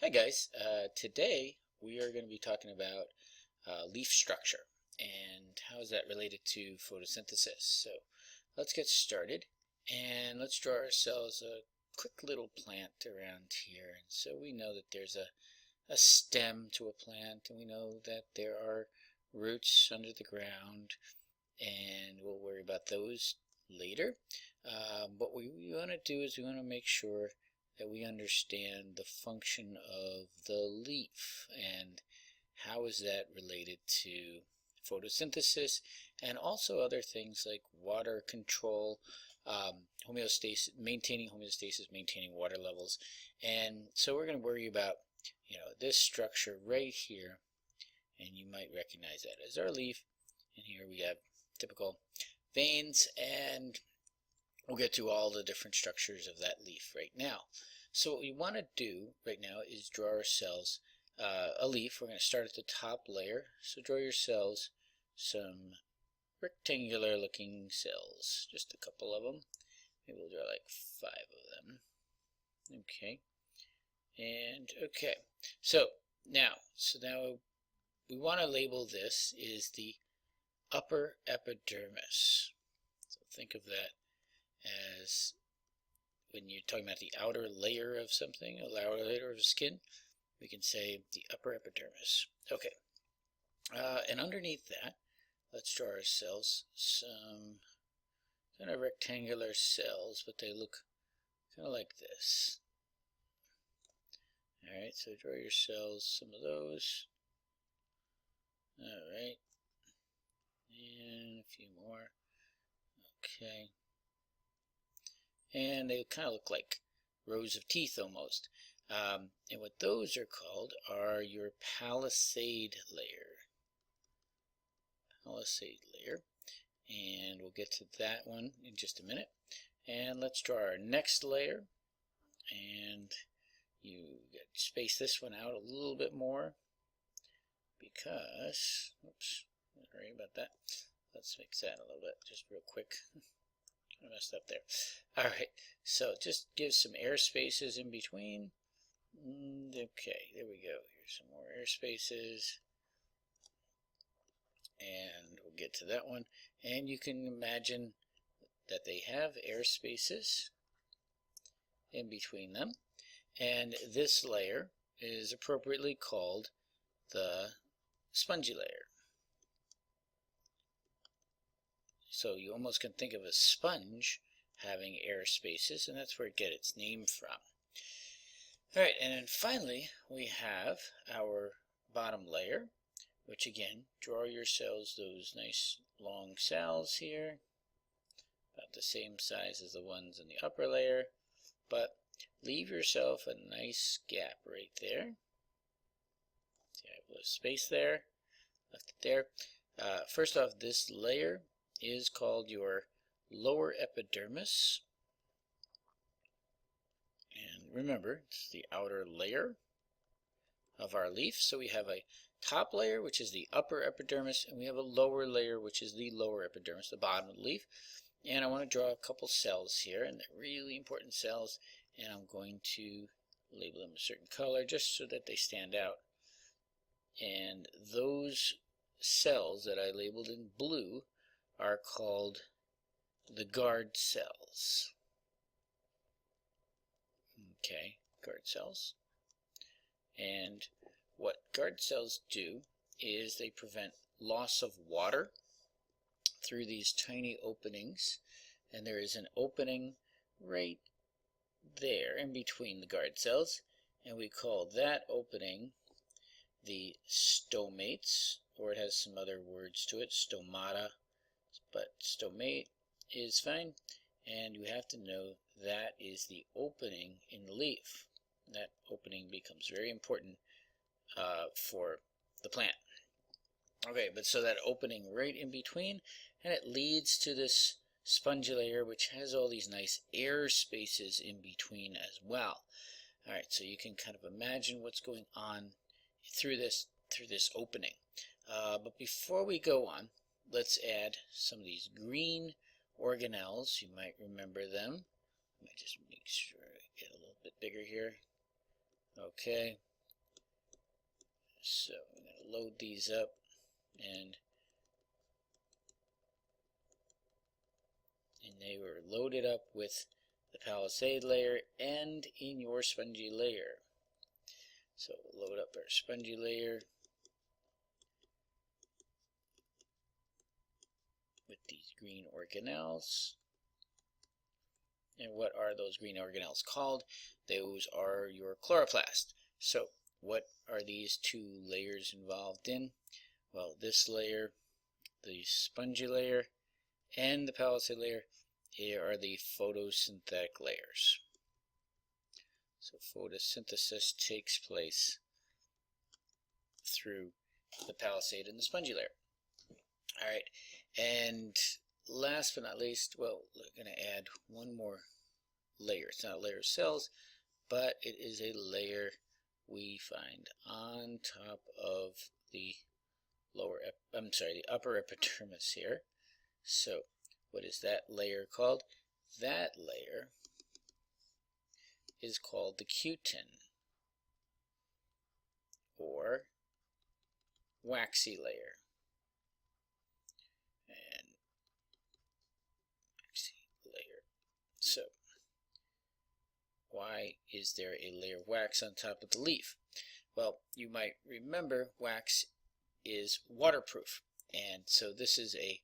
Hi guys, today we are going to be talking about leaf structure and how is that related to photosynthesis. So let's get started and let's draw ourselves a quick little plant around here. And so we know that there's a stem to a plant, and we know that there are roots under the ground, and we'll worry about those later. What we want to do is we want to make sure that we understand the function of the leaf and how is that related to photosynthesis and also other things like water control, homeostasis, maintaining water levels. And so we're going to worry about this structure right here, and you might recognize that as our leaf. And here we have typical veins, and we'll get to all the different structures of that leaf right now. So what we want to do right now is draw ourselves a leaf. We're going to start at the top layer. So draw yourselves some rectangular looking cells, just a couple of them. Maybe we'll draw like 5 of them. Okay. And okay. So now we want to label this is the upper epidermis. So think of that as when you're talking about the outer layer of something, a outer layer of skin, we can say the upper epidermis. Okay, and underneath that, let's draw ourselves some kind of rectangular cells, but they look kind of like this. Alright, so draw yourselves some of those. Alright, and a few more. Okay. And they kind of look like rows of teeth almost. And what those are called are your palisade layer. And we'll get to that one in just a minute. And let's draw our next layer. And you space this one out a little bit more because, oops, sorry about that. Let's fix that a little bit, just real quick. I messed up there. Alright, so just give some air spaces in between. Okay, there we go. Here's some more air spaces. And we'll get to that one. And you can imagine that they have air spaces in between them. And this layer is appropriately called the spongy layer. So you almost can think of a sponge having air spaces, and that's where it gets its name from. Alright, and then finally we have our bottom layer, which again, draw yourselves those nice long cells here, about the same size as the ones in the upper layer, but leave yourself a nice gap right there. See, I have a little space there, left it there. First off, this layer is called your lower epidermis. And remember, it's the outer layer of our leaf. So we have a top layer, which is the upper epidermis, and we have a lower layer, which is the lower epidermis, the bottom of the leaf. And I want to draw a couple cells here, and they're really important cells, and I'm going to label them a certain color just so that they stand out. And those cells that I labeled in blue are called the guard cells. Okay, guard cells. And what guard cells do is they prevent loss of water through these tiny openings. And there is an opening right there in between the guard cells. And we call that opening the stomates, or it has some other words to it, stomata. But stomate is fine, and you have to know that is the opening in the leaf. That opening becomes very important for the plant. Okay, but so that opening right in between, and it leads to this spongy layer, which has all these nice air spaces in between as well. Alright, so you can kind of imagine what's going on through this opening. But before we go on, let's add some of these green organelles. You might remember them. Let me just make sure I get a little bit bigger here. Okay, So I'm going to load these up, and they were loaded up with the Palisade layer and in your spongy layer. So we'll load up our spongy layer with these green organelles. And what are those green organelles called? Those are your chloroplast. So what are these two layers involved in? Well, this layer, the spongy layer, and the Palisade layer, here are the photosynthetic layers. So photosynthesis takes place through the Palisade and the spongy layer. Alright, and last but not least, well, we're going to add one more layer. It's not a layer of cells, but it is a layer we find on top of the the upper epidermis here. So what is that layer called? That layer is called the cutin, or waxy layer. And waxy layer. So why is there a layer of wax on top of the leaf? Well, you might remember wax is waterproof, and so this is a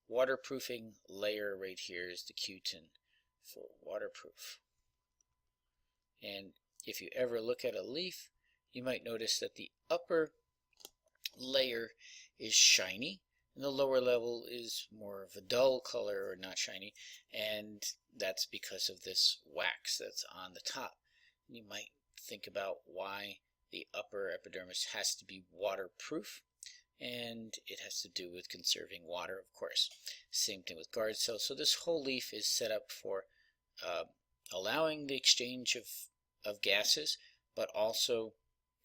waterproofing layer right here is the cutin for waterproof. And if you ever look at a leaf, you might notice that the upper layer is shiny and the lower level is more of a dull color or not shiny, and that's because of this wax that's on the top. And you might think about why the upper epidermis has to be waterproof, and it has to do with conserving water, of course. Same thing with guard cells. So this whole leaf is set up for allowing the exchange of gases, but also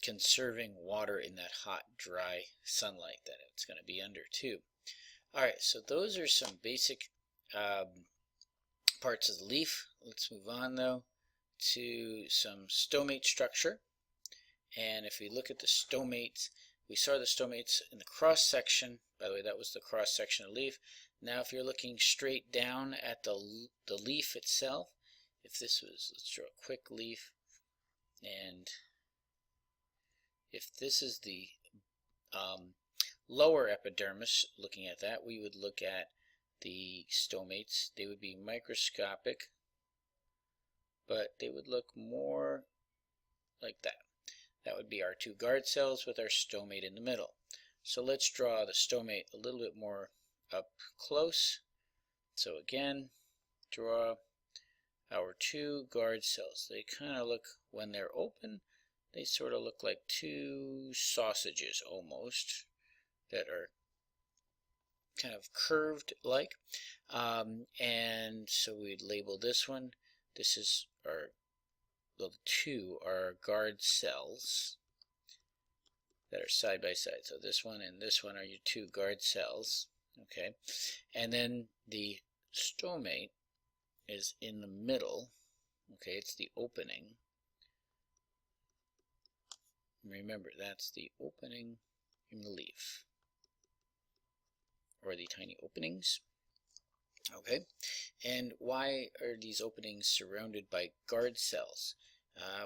conserving water in that hot, dry sunlight that it's going to be under too. Alright, so those are some basic parts of the leaf. Let's move on though to some stomate structure. And if we look at the stomates, we saw the stomates in the cross section. By the way, that was the cross section of the leaf. Now if you're looking straight down at the leaf itself, if this was, let's draw a quick leaf, and if this is the lower epidermis, looking at that, we would look at the stomates. They would be microscopic, but they would look more like that. That would be our two guard cells with our stomate in the middle. So let's draw the stomate a little bit more up close. So again, draw our two guard cells. They kind of look, when they're open, they sort of look like two sausages almost that are kind of curved like. And so we'd label this one. This is our, well, the two are guard cells that are side by side. So this one and this one are your two guard cells. Okay, and then the stomate is in the middle. Okay, it's the opening. Remember, that's the opening in the leaf, or the tiny openings. Okay, and why are these openings surrounded by guard cells?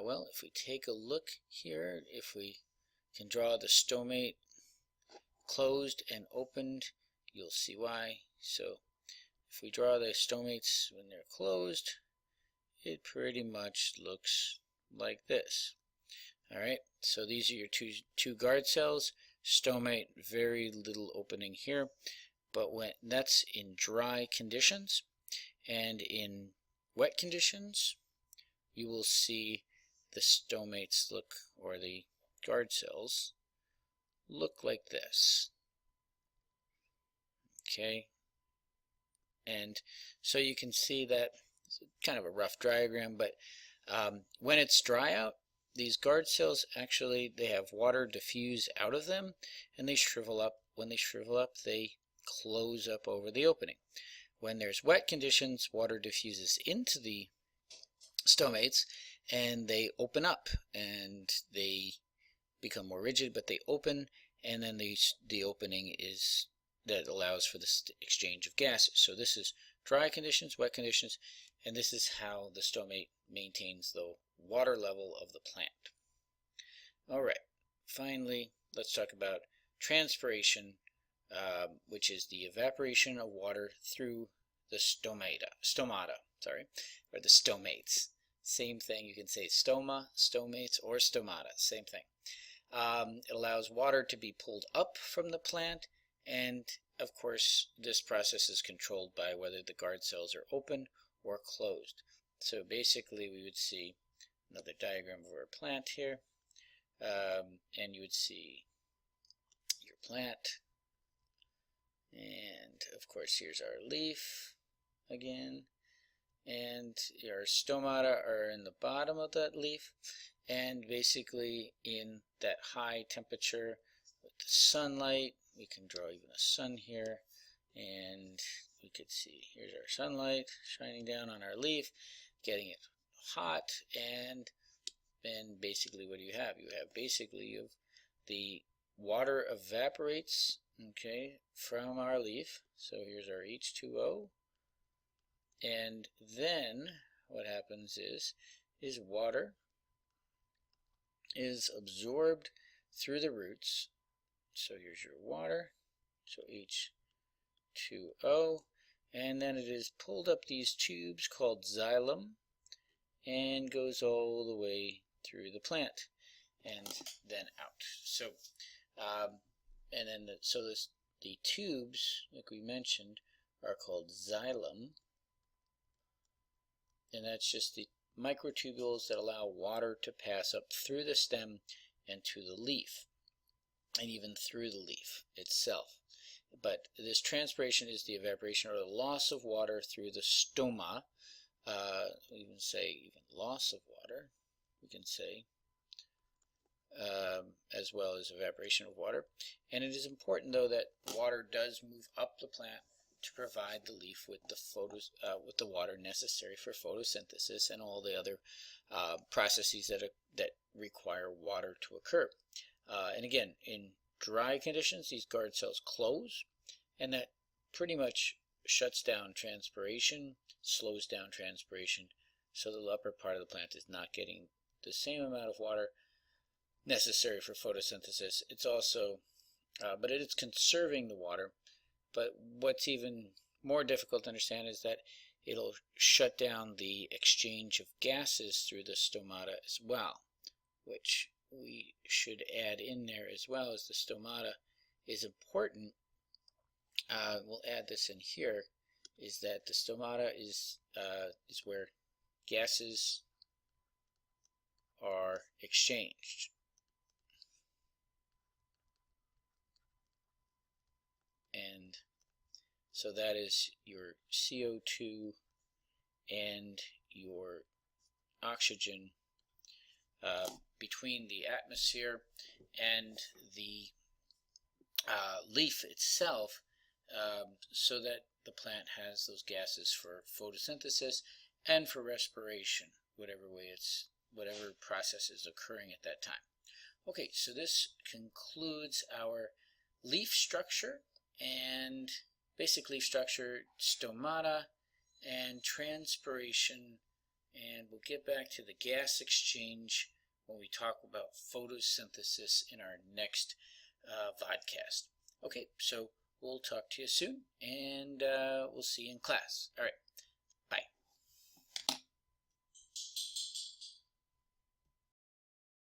Well, if we take a look here, if we can draw the stomate closed and opened, you'll see why. So if we draw the stomates when they're closed, it pretty much looks like this. Alright, so these are your two guard cells. Stomate, very little opening here, but when that's in dry conditions, and in wet conditions you will see the stomates look, or the guard cells look like this. Okay, and so you can see that it's kind of a rough diagram, but when it's dry out, these guard cells actually, they have water diffuse out of them and they shrivel up. When they shrivel up, they close up over the opening. When there's wet conditions, water diffuses into the stomates and they open up and they become more rigid, but they open, and then the opening is that allows for this exchange of gases. So this is dry conditions, wet conditions, and this is how the stomate maintains the water level of the plant. All right, finally, let's talk about transpiration, which is the evaporation of water through the stomata, or the stomates. Same thing, you can say stoma, stomates, or stomata, same thing. It allows water to be pulled up from the plant, and of course this process is controlled by whether the guard cells are open or closed. So basically we would see another diagram of our plant here, and you would see your plant, and of course here's our leaf again, and your stomata are in the bottom of that leaf, and basically in that high temperature with the sunlight, we can draw even a sun here, and we could see here's our sunlight shining down on our leaf, getting it hot, and then basically what do you have? You have basically the water evaporates, okay, from our leaf. So here's our H2O, and then what happens is water is absorbed through the roots. So here's your water, so H2O, and then it is pulled up these tubes called xylem and goes all the way through the plant and then out. So and then the tubes, like we mentioned, are called xylem, and that's just the microtubules that allow water to pass up through the stem and to the leaf, and even through the leaf itself. But this transpiration is the evaporation or the loss of water through the stoma. We even say loss of water, we can say, as well as evaporation of water. And it is important, though, that water does move up the plant to provide the leaf with the water necessary for photosynthesis and all the other processes that require water to occur. And again, in dry conditions, these guard cells close, and that pretty much shuts down transpiration, slows down transpiration, so the upper part of the plant is not getting the same amount of water necessary for photosynthesis. It's also, but it is conserving the water. But what's even more difficult to understand is that it'll shut down the exchange of gases through the stomata as well, which we should add in there as well, as the stomata is important. We'll add this in here, is that the stomata is where gases are exchanged. And so that is your CO2 and your oxygen between the atmosphere and the leaf itself, so that the plant has those gases for photosynthesis and for respiration, whatever process is occurring at that time. Okay, so this concludes our leaf structure, and basic leaf structure, stomata, and transpiration, and we'll get back to the gas exchange when we talk about photosynthesis in our next vodcast. Okay, so we'll talk to you soon, and we'll see you in class. All right.